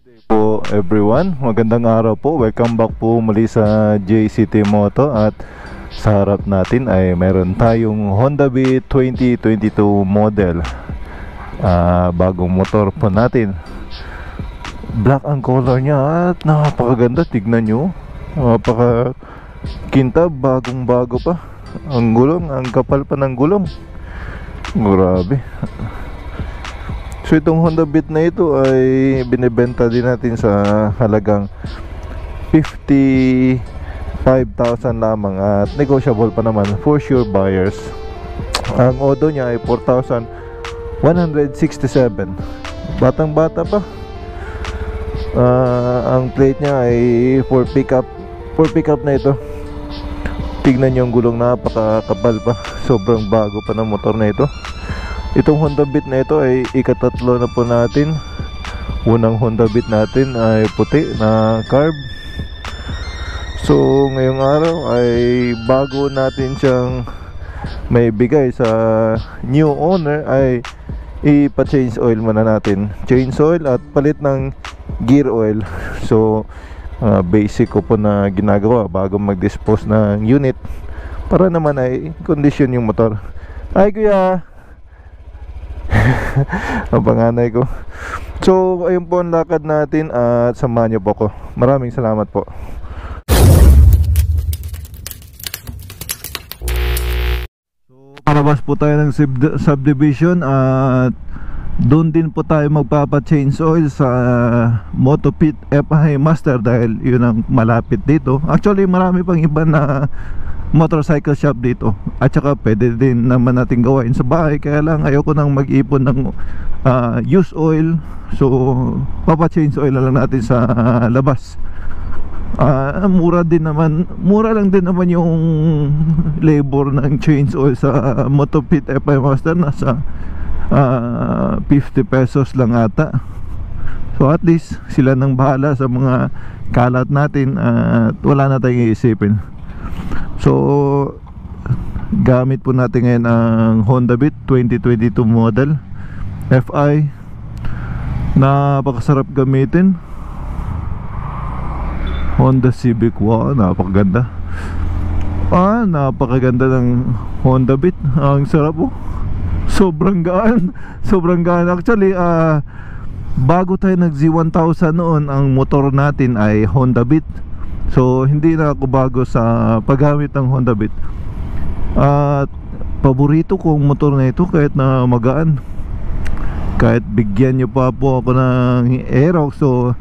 Po everyone, magandang araw po. Welcome back po muli sa JCT Moto. At sa harap natin ay meron tayong Honda Beat 2022 model, bagong motor po natin. Black ang color niya at napakaganda. Tignan nyo, napaka kintab, bagong bago pa. Ang gulong, ang kapal pa ng gulong, grabe. So itong Honda Beat na ito ay binibenta din natin sa halagang 55,000 lamang at negotiable pa naman for sure buyers. Ang odo niya ay 4,167. Batang bata pa. Ang plate niya ay for pickup na ito. Tignan niyo yung gulong, napakakapal pa. Sobrang bago pa ng motor na ito. Itong Honda Beat na ito ay ikatatlo na po natin. Unang Honda Beat natin ay puti na carb. So ngayong araw ay bago natin siyang may bigay sa new owner ay ipa-change oil muna natin. Change oil at palit ng gear oil. So basic ko po na ginagawa bago mag-dispose ng unit, para naman ay condition yung motor. Ay kuya, ang panganay ko. So ayun po ang lakad natin at samahan niyo po ko. Maraming salamat po. So palabas po tayo ng subdivision at doon din po tayo magpapa-change oil sa Motopit FI Master dahil yun ang malapit dito. Actually marami pang iba na motorcycle shop dito at saka pwede din naman natin gawain sa bahay, kaya lang ayoko nang mag-ipon ng used oil. So papa-change oil na lang natin sa labas. Mura lang din naman yung labor ng change oil sa Motopit FI Master. Nasa 50 pesos lang ata. So at least sila nang bahala sa mga kalat natin at wala na tayong iisipin. So gamit po natin ngayon ang Honda Beat 2022 model FI. Napakasarap gamitin. Honda Civic, wow, napakaganda. Napakaganda ng Honda Beat. Ang sarap po. Sobrang gaan. Actually bago tayo nag Z1000 noon, ang motor natin ay Honda Beat. So hindi na ako bago sa paggamit ng Honda Beat. At paborito kong motor na ito kahit na magaan. Kahit bigyan nyo pa po ako ng Aerox so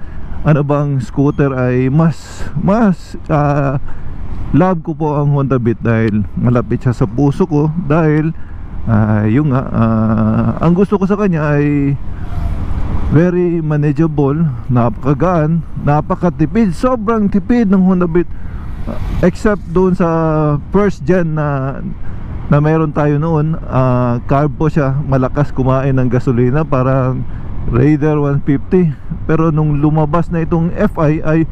ano bang scooter ay mas love ko po ang Honda Beat dahil malapit siya sa puso ko. Dahil yung ang gusto ko sa kanya ay very manageable, napakagaan, napakatipid, sobrang tipid ng Honda Beat. Except doon sa first gen na meron tayo noon, carb po siya, malakas kumain ng gasolina, parang Raider 150. Pero nung lumabas na itong FI ay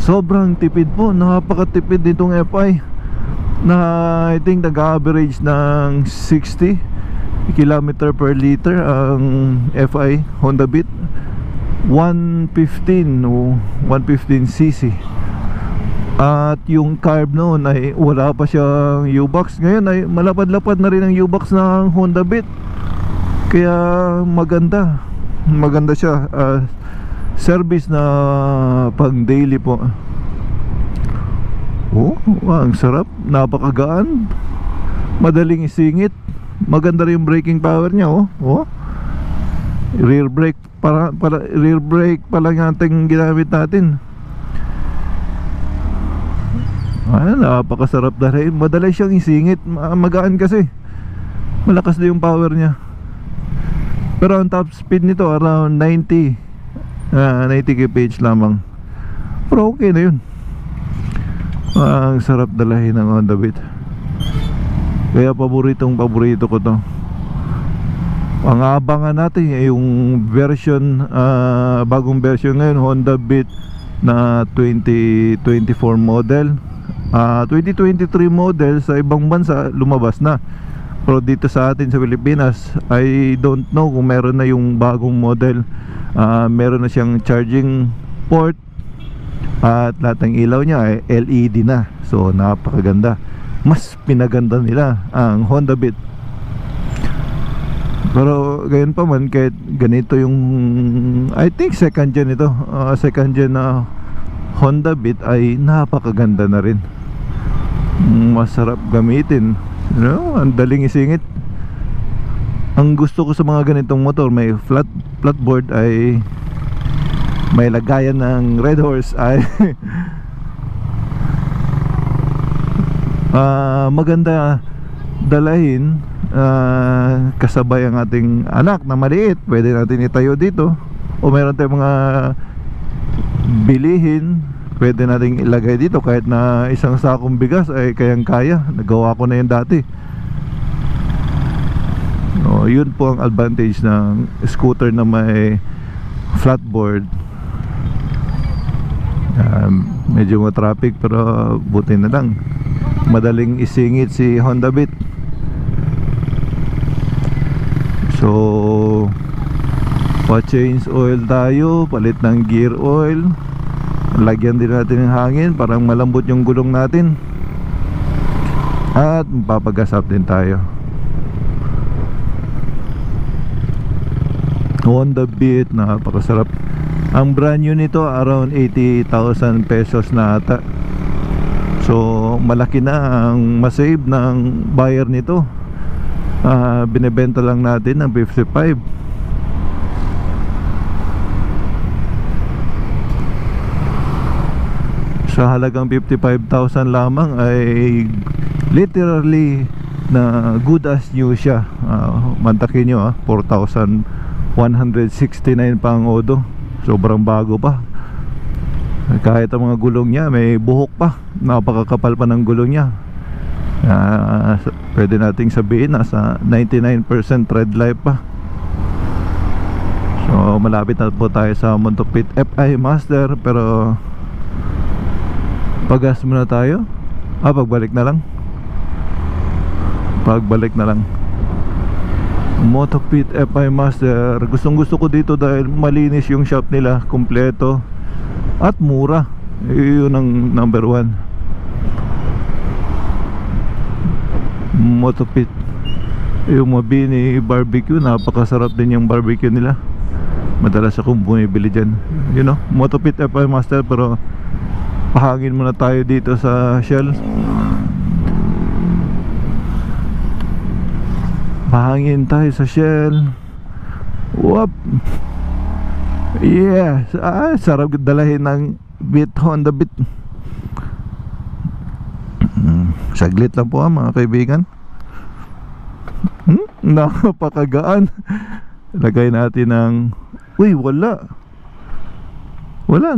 sobrang tipid po, napakatipid nitong FI na I think nag-average ng 60 km per liter ang FI Honda Beat 115cc. At yung carb noon ay wala pa siyang U-box. Ngayon ay malapad-lapad na rin ang U-box ng Honda Beat. Kaya maganda siya. Service na pang daily po. Ang sarap, napakagaan, madaling isingit. Maganda rin yung braking power niya. Rear brake rear brake pa lang natin ginamit natin. Napakasarap na rin. Madali siyang isingit, magaan kasi. Malakas na yung power niya. Pero ang top speed nito around 90 kph lamang. Pero okay na yun. Ang sarap dalahin ng Honda Beat. Kaya paborito ko to. Ang abangan natin ay yung version, bagong version ngayon, Honda Beat na 2024 model. 2023 model sa ibang bansa lumabas na. Pero dito sa atin sa Pilipinas, I don't know kung meron na yung bagong model. Meron na siyang charging port at lahat ng ilaw niya ay LED na. So napakaganda. Mas pinaganda nila ang Honda Beat. Pero gayon pa man, kahit ganito yung I think second gen ito, second gen na Honda Beat ay napakaganda na rin. Masarap gamitin. You know, ang daling isingit. Ang gusto ko sa mga ganitong motor, may flatboard, ay may lagayan ng Red Horse, ay maganda dalahin. Kasabay ang ating anak na maliit, pwede natin itayo dito. O meron tayong mga bilihin, pwede nating ilagay dito. Kahit na isang sakong bigas ay kayang kaya. Nagawa ko na yun dati. Yun po ang advantage ng scooter na may flatboard. Medyo traffic pero buti na lang, madaling isingit si Honda Beat. So pa-change oil tayo, palit ng gear oil, lagyan din natin ng hangin, parang malambot yung gulong natin. At mapapagasap din tayo. Honda Beat, napakasarap. Ang brand new nito around 80,000 pesos na ata. So malaki na ang masave ng buyer nito. Binebenta lang natin ng 55. Sa halagang 55,000 lamang ay literally na good as new siya. Mantakin nyo 4,169 pa ang odo. Sobrang bago pa. Kahit ang mga gulong niya may buhok pa, napakakapal pa ng gulong niya. Pwede nating sabihin nasa 99% tread life pa. So malapit na po tayo sa Montupit FI Master. Pero pagas muna tayo. Pagbalik na lang. Pagbalik na lang. Montupit FI Master, gustong gusto ko dito dahil malinis yung shop nila, kompleto at mura. Yun ang number one. Montupit, yung Mabini barbecue, napakasarap din yung barbecue nila. Madalas akong bumibili dyan. You know, Montupit FI Master. Pero pahangin muna tayo dito sa Shell. Pahangin tayo sa Shell. Whoop. Yeah, sarap dalahin ng Beat, Honda Beat. Saglit lang po mga kaibigan. Napakagaan. Lagay natin ng uy, wala,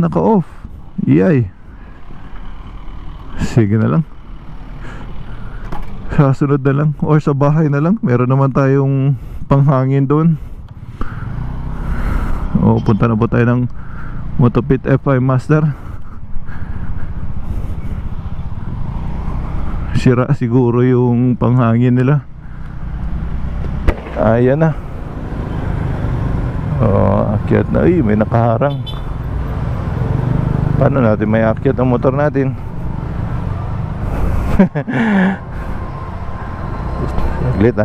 naka-off. Iyay. Sige na lang, sa sunod na lang or sa bahay na lang. Meron naman tayong panghangin doon. Punta na po tayo ng Montupit FI Master. Sira siguro yung panghangin nila. Ayan na. Akyat na. Ay, may nakaharang. Paano natin may akyat ang motor natin? Saglit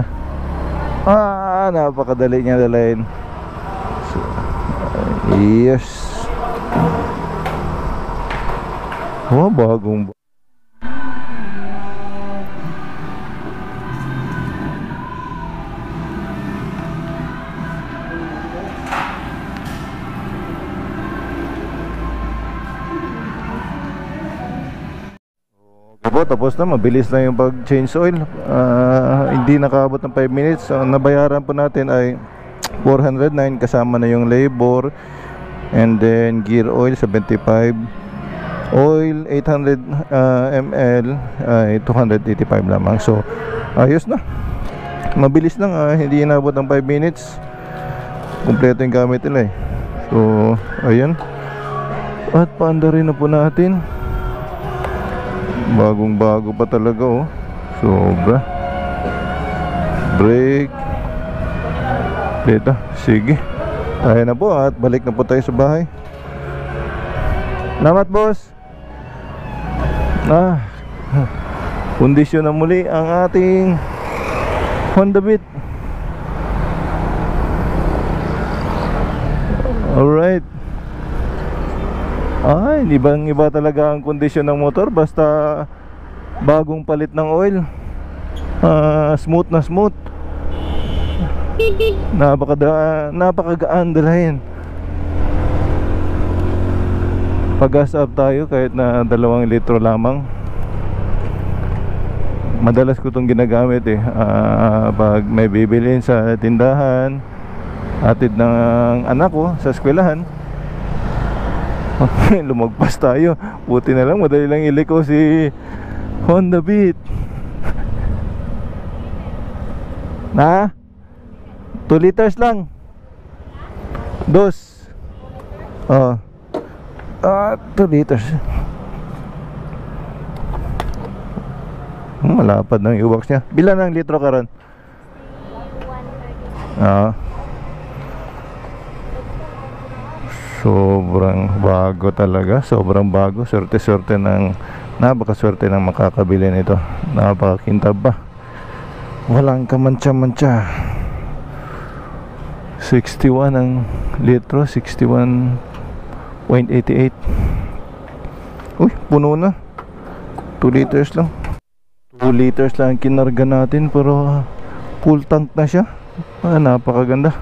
napakadali niya dalayin. So, yes. Bagong tapos na, mabilis lang yung pag-change oil. Hindi nakaabot ng 5 minutes. Ang nabayaran po natin ay 409 kasama na yung labor. And then gear oil 75. Oil 800 ml ay 285 lamang. So ayos na. Mabilis lang, hindi inabot ng 5 minutes. Kompleto yung gamit nila So ayan. At paanda rin na po natin. Bagong bago pa talaga Sobra. Brake. Dito, sige. Tayo na po at balik na po tayo sa bahay. Salamat, boss. Kondisyon na muli ang ating Honda Beat. Alright. Ibang-iba talaga ang kondisyon ng motor basta bagong palit ng oil. Smooth na smooth. Napakagaan dalahin. Pag-gas up tayo kahit na 2 litro lamang. Madalas ko itong ginagamit pag may bibilin sa tindahan, hatid ng anak ko sa eskwelahan. Lumagpas tayo. Buti na lang, madali lang iliko si Honda Beat. 2 liters lang. 2 liters. Malapad ng i-box niya. Bilan ng litro ka ron? Sobrang bago talaga. Sobrang bago. Swerte-swerte ng napakaswerte ng makakabili nito. Napakakintab ba? Walang kamantsa-mantsa. 61 ang litro. 61.88. Uy, puno na. 2 liters lang. 2 liters lang kinarga natin, pero full tank na siya. Napakaganda.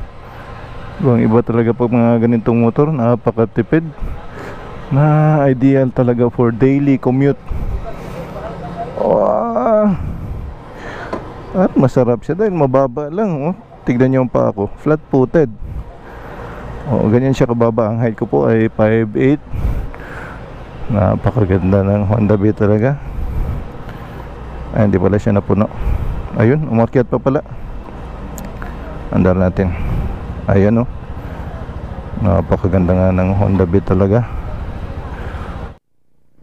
Iba talaga pag mga ganitong motor. Napakatipid. Ideal talaga for daily commute. At masarap siya dahil mababa lang. Tignan niyo yung paa ko, flat footed. Ganyan siya kababa. Ang height ko po ay 5'8". Napakaganda ng Honda Beat talaga. Hindi pala siya napuno. Ayun, umakyat pa pala. Andar natin. Ayan napakaganda nga ng Honda Beat talaga.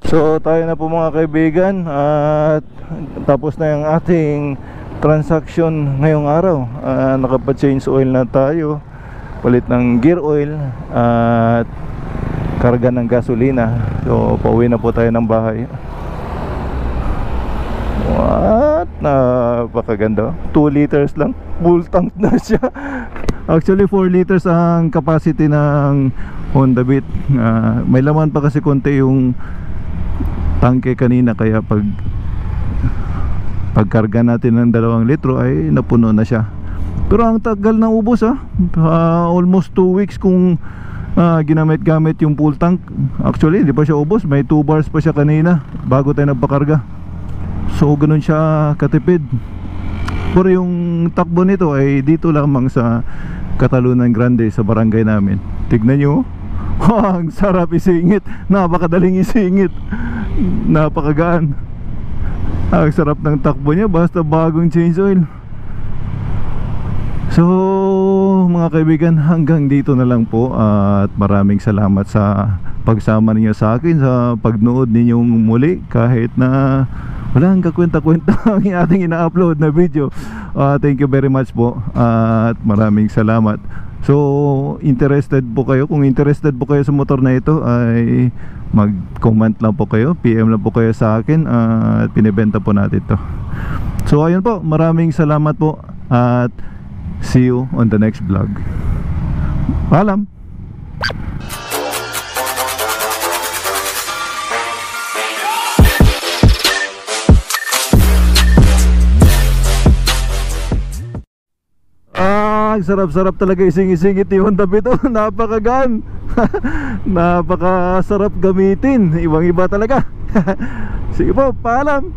So tayo na po mga kaibigan, at tapos na yung ating transaction ngayong araw. Nakapa-change oil na tayo, palit ng gear oil at karga ng gasolina. So pauwi na po tayo ng bahay. Napakaganda. 2 liters lang, full tank na siya. Actually 4 liters ang capacity ng Honda Beat. May laman pa kasi konti yung tangke kanina, kaya pagkarga natin ng 2 litro ay napuno na siya. Pero ang tagal ng ubos almost 2 weeks kung ginamit-gamit yung full tank. Actually hindi pa siya ubos, may 2 bars pa siya kanina bago tayo nagpakarga. So ganun siya katipid. Pero yung takbo nito ay dito lamang sa Catalunan Grande, sa barangay namin. Tignan nyo. Ang sarap isingit. Napakadaling isingit. Napakagaan. Ang sarap ng takbo niya basta bagong change oil. So mga kaibigan, hanggang dito na lang po. At maraming salamat sa pagsama ninyo sa akin, sa pagnood ninyong muli. Kahit na walang kakwenta-kwenta ang ating ina-upload na video. Thank you very much po. At maraming salamat. So interested po kayo, kung interested po kayo sa motor na ito, ay mag-comment lang po kayo, PM lang po kayo sa akin, at pinibenta po natin to. So ayun po, maraming salamat po, at see you on the next vlog. Paalam. Sarap-sarap talaga ising-isingit yung Honda Beat. Napakagaan. Napakasarap gamitin. Ibang-iba talaga. Sige po, paalam.